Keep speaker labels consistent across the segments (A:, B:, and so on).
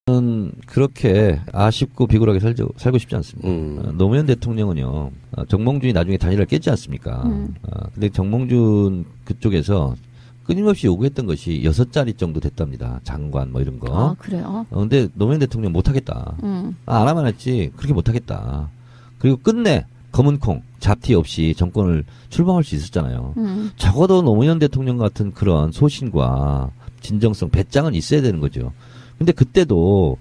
A: 저는 그렇게 아쉽고 비굴하게 살고 싶지 않습니다. 노무현 대통령은요, 정몽준이 나중에 단일화를 깼지 않습니까? 근데 정몽준 그쪽에서 끊임없이 요구했던 것이 6자리 정도 됐답니다. 장관 뭐 이런 거.
B: 아, 그래요?
A: 근데 노무현 대통령 못하겠다. 안 하면 했지 그렇게 못하겠다. 그리고 끝내 검은콩 잡티 없이 정권을 출범할 수 있었잖아요. 적어도 노무현 대통령 같은 그런 소신과 진정성, 배짱은 있어야 되는 거죠. 근데 그때도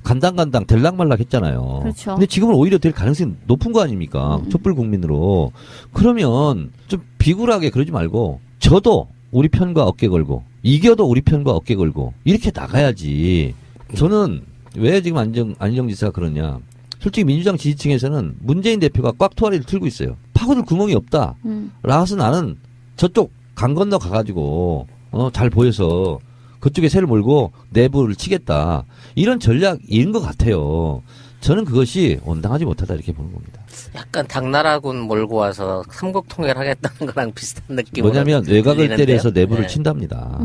A: 간당간당 될락말락 했잖아요.
B: 그렇죠.
A: 근데 지금은 오히려 될 가능성이 높은 거 아닙니까? 촛불 국민으로. 그러면 좀 비굴하게 그러지 말고 저도 우리 편과 어깨 걸고 이겨도 우리 편과 어깨 걸고 이렇게 나가야지. 저는 왜 지금 안희정 지사가 그러냐. 솔직히 민주당 지지층에서는 문재인 대표가 꽉 토아리를 틀고 있어요. 파고들 구멍이 없다. 라서 나는 저쪽 강 건너 가가지고 잘 보여서 그쪽에 새를 몰고 내부를 치겠다. 이런 전략인 것 같아요. 저는 그것이 온당하지 못하다 이렇게 보는 겁니다.
C: 약간 당나라군 몰고 와서 삼국통일 하겠다는 거랑 비슷한 느낌으로
A: 뭐냐면 외곽을 때려서 내부를
C: 네.
A: 친답니다.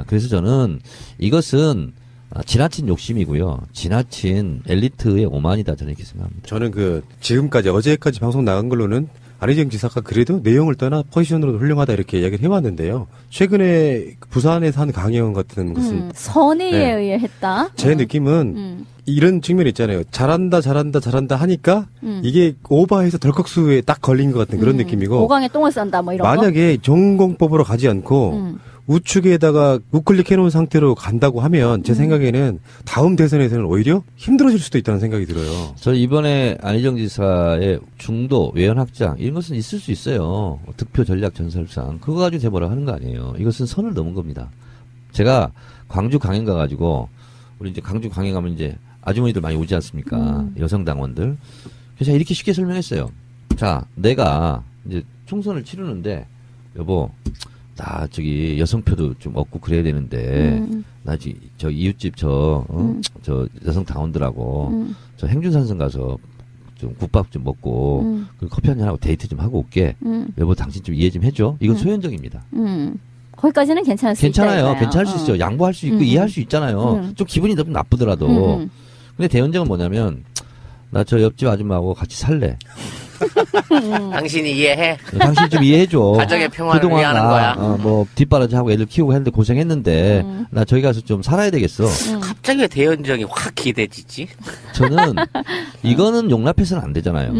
A: 그래서 저는 이것은 지나친 욕심이고요. 지나친 엘리트의 오만이다 저는 이렇게 생각합니다.
D: 저는 지금까지 어제까지 방송 나간 걸로는 안희정 지사가 그래도 내용을 떠나 포지션으로도 훌륭하다 이렇게 이야기를 해왔는데요. 최근에 부산에서 한 강연 같은 것은
B: 선의에
D: 네.
B: 의해 했다.
D: 제 느낌은 이런 측면이 있잖아요. 잘한다 하니까 이게 오버해서 덜컥수에 딱 걸린 것 같은 그런 느낌이고
B: 오강에 똥을 싼다 뭐 이런
D: 만약에 전공법으로 가지 않고 우측에다가 우클릭해놓은 상태로 간다고 하면 제 생각에는 다음 대선에서는 오히려 힘들어질 수도 있다는 생각이 들어요.
A: 저 이번에 안희정 지사의 중도 외연 확장 이런 것은 있을 수 있어요. 득표 전략 전설상 그거 가지고 제보라 하는 거 아니에요. 이것은 선을 넘은 겁니다. 제가 광주 강연 가가지고 우리 이제 광주 강연 가면 이제 아주머니들 많이 오지 않습니까? 여성 당원들. 그래서 제가 이렇게 쉽게 설명했어요. 자, 내가 이제 총선을 치르는데 여보. 나 저기 여성표도 좀 얻고 그래야 되는데 나 저 이웃집 저 여성 당원들하고 저 행준산성 가서 좀 국밥 좀 먹고 그리고 커피 한잔 하고 데이트 좀 하고 올게. 여보 당신 좀 이해 좀 해줘. 이건 소현정입니다.
B: 거기까지는 괜찮을 수
A: 괜찮아요.
B: 있다.
A: 괜찮을 수 있어요. 양보할 수 있고 이해할 수 있잖아요. 좀 기분이 너무 나쁘더라도. 근데 대현정은 뭐냐면 나 저 옆집 아줌마하고 같이 살래.
C: 당신이 이해해?
A: 당신 좀 이해해줘.
C: 가정의 평화를
A: 그동안
C: 위하는
A: 나,
C: 거야.
A: 뭐, 뒷바라지하고 애들 키우고 했는데 고생했는데, 나 저기 가서 좀 살아야 되겠어.
C: 갑자기 대연정이 확 기대지지?
A: 저는, 이거는 용납해서는 안 되잖아요.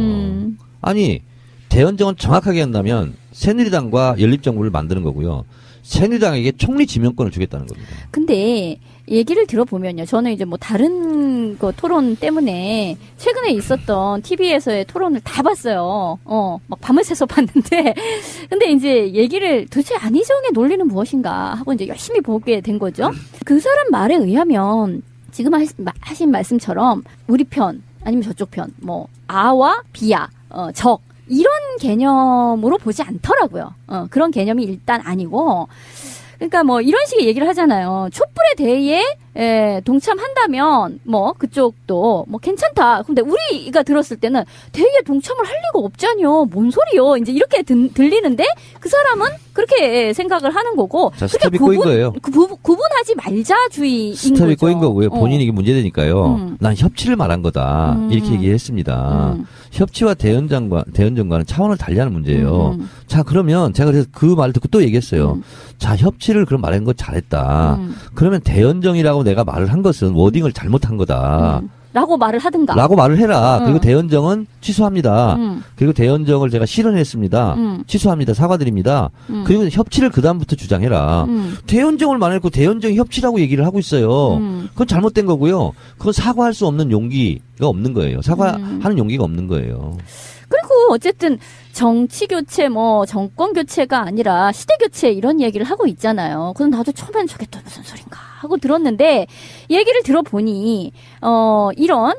A: 아니, 대연정은 정확하게 한다면, 새누리당과 연립정부를 만드는 거고요. 새누리당에게 총리 지명권을 주겠다는 겁니다.
B: 근데, 얘기를 들어보면요. 저는 이제 뭐 다른 거 토론 때문에 최근에 있었던 TV에서의 토론을 다 봤어요. 막 밤을 새서 봤는데. 근데 이제 얘기를 도대체 안희정의 논리는 무엇인가 하고 이제 열심히 보게 된 거죠. 그 사람 말에 의하면 지금 하신 말씀처럼 우리 편 아니면 저쪽 편, 뭐 아와 비야, 적 이런 개념으로 보지 않더라고요. 그런 개념이 일단 아니고 그러니까 뭐 이런 식의 얘기를 하잖아요. 촛불에 대해 동참한다면 뭐 그쪽도 뭐 괜찮다. 근데 우리가 들었을 때는 대의에 동참을 할 리가 없잖요. 뭔 소리요? 이제 이렇게 들리는데 그 사람은 그렇게 생각을 하는 거고.
A: 자, 스텝이 꼬인 거예요.
B: 구분하지 말자주의인
A: 스텝이
B: 거죠.
A: 꼬인 거고요. 본인이 이게 문제되니까요. 난 협치를 말한 거다. 이렇게 얘기했습니다. 협치와 대연정과는 차원을 달리하는 문제예요. 자, 그러면 제가 그래서 그 말을 듣고 또 얘기했어요. 자, 협치를 그럼 말한 거 잘했다. 그러면 대연정이라고 내가 말을 한 것은 워딩을 잘못한 거다.
B: 라고 말을 하든가.
A: 라고 말을 해라. 그리고 대연정은 취소합니다. 그리고 대연정을 제가 실현했습니다. 취소합니다. 사과드립니다. 그리고 협치를 그다음부터 주장해라. 대연정을 말해놓고 대연정이 협치라고 얘기를 하고 있어요. 그건 잘못된 거고요. 그건 사과할 수 없는 용기가 없는 거예요. 사과하는 용기가 없는 거예요.
B: 그리고 어쨌든 정치 교체 뭐 정권 교체가 아니라 시대 교체 이런 얘기를 하고 있잖아요. 그럼 나도 처음에는 저게 또 무슨 소린가 하고 들었는데 얘기를 들어보니 이런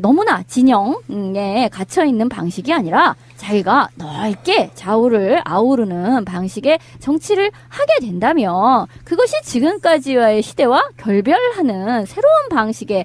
B: 너무나 진영에 갇혀 있는 방식이 아니라 자기가 넓게 좌우를 아우르는 방식의 정치를 하게 된다면 그것이 지금까지와의 시대와 결별하는 새로운 방식의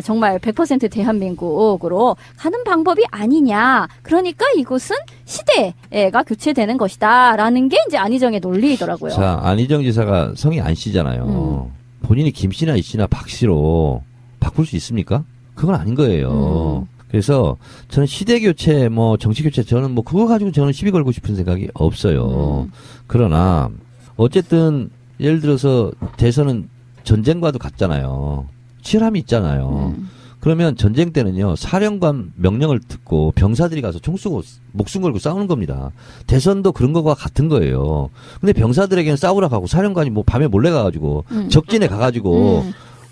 B: 정말 100% 대한민국으로 가는 방법이 아니냐. 그러니까 이곳은 시대가 교체되는 것이다라는 게 이제 안희정의 논리이더라고요.
A: 자, 안희정 지사가 성이 안 씨잖아요. 본인이 김 씨나 이 씨나 박 씨로 바꿀 수 있습니까? 그건 아닌 거예요. 그래서 저는 시대교체, 뭐 정치교체, 저는 뭐 그거 가지고 저는 시비 걸고 싶은 생각이 없어요. 그러나 어쨌든 예를 들어서 대선은 전쟁과도 같잖아요. 치열함이 있잖아요. 그러면 전쟁 때는요, 사령관 명령을 듣고 병사들이 가서 총 쏘고 목숨 걸고 싸우는 겁니다. 대선도 그런 거와 같은 거예요. 근데 병사들에게는 싸우라 하고 사령관이 뭐 밤에 몰래 가가지고 적진에 가가지고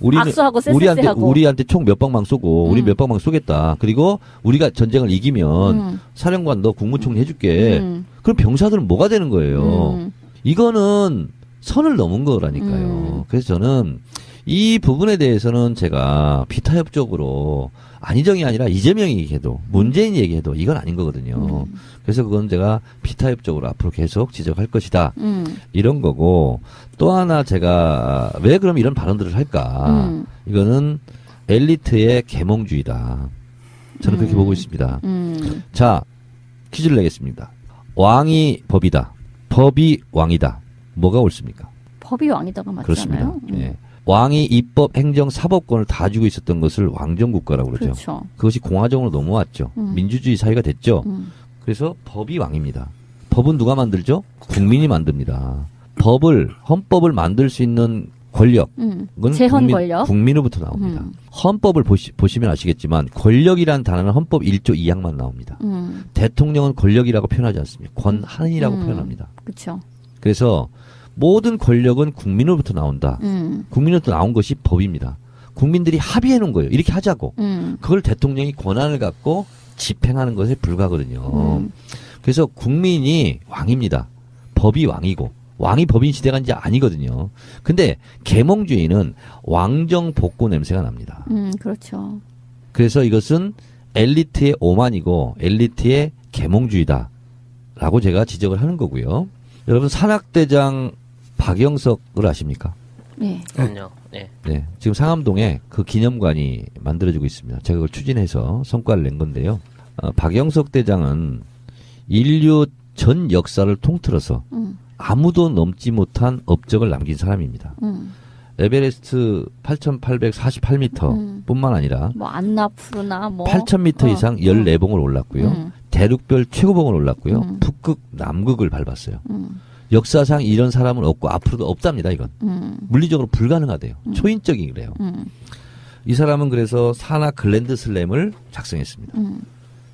B: 악수하고 쎄쎄쎄하고.
A: 우리한테 총 몇 방망 쏘고 우리 몇 방망 쏘겠다. 그리고 우리가 전쟁을 이기면 사령관 너 국무총리 해줄게. 그럼 병사들은 뭐가 되는 거예요? 이거는 선을 넘은 거라니까요. 그래서 저는 이 부분에 대해서는 제가 비타협적으로 안희정이 아니라 이재명이 얘기해도 문재인이 얘기해도 이건 아닌 거거든요. 그래서 그건 제가 비타협적으로 앞으로 계속 지적할 것이다. 이런 거고 또 하나 제가 왜 그럼 이런 발언들을 할까? 이거는 엘리트의 계몽주의다. 저는 그렇게 보고 있습니다. 자, 퀴즈를 내겠습니다. 왕이 법이다. 법이 왕이다. 뭐가 옳습니까?
B: 법이 왕이다가 맞잖아요.
A: 그렇습니다. 네. 왕이 입법, 행정, 사법권을 다 쥐고 있었던 것을 왕정국가라고 그러죠.
B: 그렇죠.
A: 그것이 공화정으로 넘어왔죠. 민주주의 사회가 됐죠. 그래서 법이 왕입니다. 법은 누가 만들죠? 국민이 만듭니다. 헌법을 만들 수 있는 권력은
B: 재헌 권력.
A: 국민으로부터 나옵니다. 헌법을 보시면 아시겠지만 권력이라는 단어는 헌법 1조 2항만 나옵니다. 대통령은 권력이라고 표현하지 않습니다. 권한이라고 표현합니다.
B: 그렇죠.
A: 그래서 모든 권력은 국민으로부터 나온다. 국민으로부터 나온 것이 법입니다. 국민들이 합의해 놓은 거예요. 이렇게 하자고. 그걸 대통령이 권한을 갖고 집행하는 것에 불과하거든요. 그래서 국민이 왕입니다. 법이 왕이고 왕이 법인 시대가 이제 아니거든요. 근데 계몽주의는 왕정 복고 냄새가 납니다.
B: 그렇죠.
A: 그래서 이것은 엘리트의 오만이고 엘리트의 계몽주의다라고 제가 지적을 하는 거고요. 여러분 산악대장 박영석을 아십니까?
B: 네.
C: 그럼요. 네.
A: 네. 지금 상암동에 그 기념관이 만들어지고 있습니다. 제가 그걸 추진해서 성과를 낸 건데요. 박영석 대장은 인류 전 역사를 통틀어서 아무도 넘지 못한 업적을 남긴 사람입니다. 에베레스트 8,848m 뿐만 아니라
B: 뭐 안나푸르나 뭐
A: 8,000m 이상 14봉을 올랐고요. 대륙별 최고봉을 올랐고요. 북극, 남극을 밟았어요. 역사상 이런 사람은 없고 앞으로도 없답니다. 이건 물리적으로 불가능하대요. 초인적이래요. 이 사람은 그래서 산악 글랜드 슬램을 작성했습니다.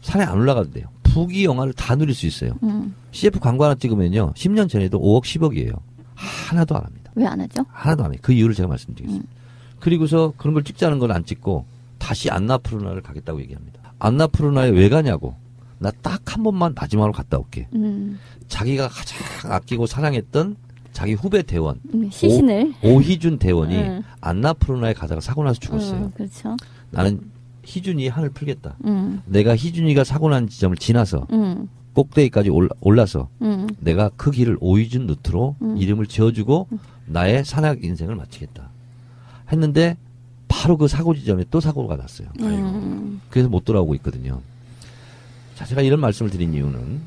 A: 산에 안 올라가도 돼요. 부귀 영화를 다 누릴 수 있어요. CF 광고 하나 찍으면요. 10년 전에도 5억 10억이에요. 하나도 안 합니다.
B: 왜 안 하죠?
A: 하나도 안 해요. 그 이유를 제가 말씀드리겠습니다. 그리고서 그런 걸 찍자는 건 안 찍고 다시 안나푸르나를 가겠다고 얘기합니다. 안나푸르나에 왜 가냐고. 나 딱 한 번만 마지막으로 갔다 올게. 자기가 가장 아끼고 사랑했던 자기 후배 대원
B: 시신을
A: 오희준 대원이 안나푸르나에 가다가 사고 나서 죽었어요.
B: 그렇죠.
A: 나는 희준이 한을 풀겠다. 내가 희준이가 사고 난 지점을 지나서 꼭대기까지 올라서 내가 그 길을 오희준 루트로 이름을 지어주고 나의 산악 인생을 마치겠다. 했는데 바로 그 사고 지점에 또 사고가 났어요. 그래서 못 돌아오고 있거든요. 자, 제가 이런 말씀을 드린 이유는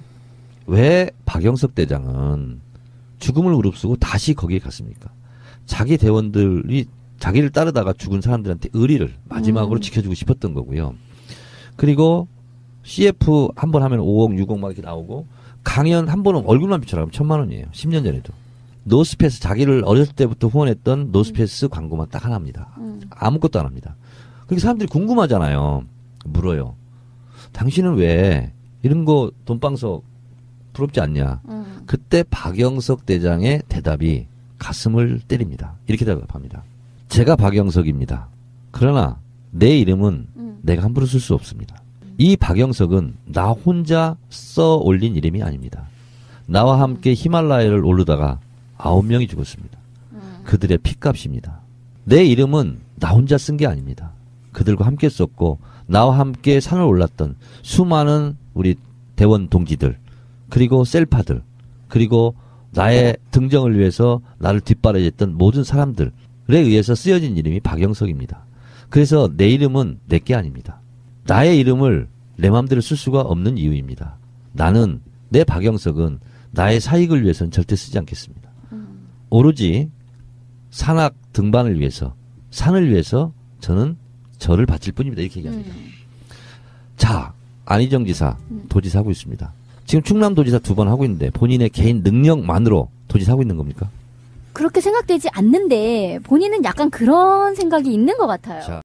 A: 왜 박영석 대장은 죽음을 무릅쓰고 다시 거기에 갔습니까? 자기 대원들이 자기를 따르다가 죽은 사람들한테 의리를 마지막으로 지켜주고 싶었던 거고요. 그리고 CF 한 번 하면 5억, 6억 막 이렇게 나오고 강연 한 번은 얼굴만 비춰라 하면 1,000만 원이에요. 10년 전에도. 노스페이스 자기를 어렸을 때부터 후원했던 노스페이스 광고만 딱 하나 합니다. 아무것도 안 합니다. 그러니까 사람들이 궁금하잖아요. 물어요. 당신은 왜 이런 거 돈방석 부럽지 않냐. 그때 박영석 대장의 대답이 가슴을 때립니다. 이렇게 대답합니다. 제가 박영석입니다. 그러나 내 이름은 내가 함부로 쓸 수 없습니다. 이 박영석은 나 혼자 써 올린 이름이 아닙니다. 나와 함께 히말라야를 오르다가 9명이 죽었습니다. 그들의 핏값입니다. 내 이름은 나 혼자 쓴 게 아닙니다. 그들과 함께 썼고 나와 함께 산을 올랐던 수많은 우리 대원 동지들 그리고 셀파들 그리고 나의 등정을 위해서 나를 뒷바라지했던 모든 사람들에 의해서 쓰여진 이름이 박영석입니다. 그래서 내 이름은 내 게 아닙니다. 나의 이름을 내 마음대로 쓸 수가 없는 이유입니다. 나는 내 박영석은 나의 사익을 위해서는 절대 쓰지 않겠습니다. 오로지 산악 등반을 위해서 산을 위해서 저는 저를 바칠 뿐입니다. 이렇게 얘기합니다. 자, 안희정 지사 도지사 하고 있습니다. 지금 충남도지사 2번 하고 있는데 본인의 개인 능력만으로 도지사 하고 있는 겁니까?
B: 그렇게 생각되지 않는데 본인은 약간 그런 생각이 있는 것 같아요.
A: 자.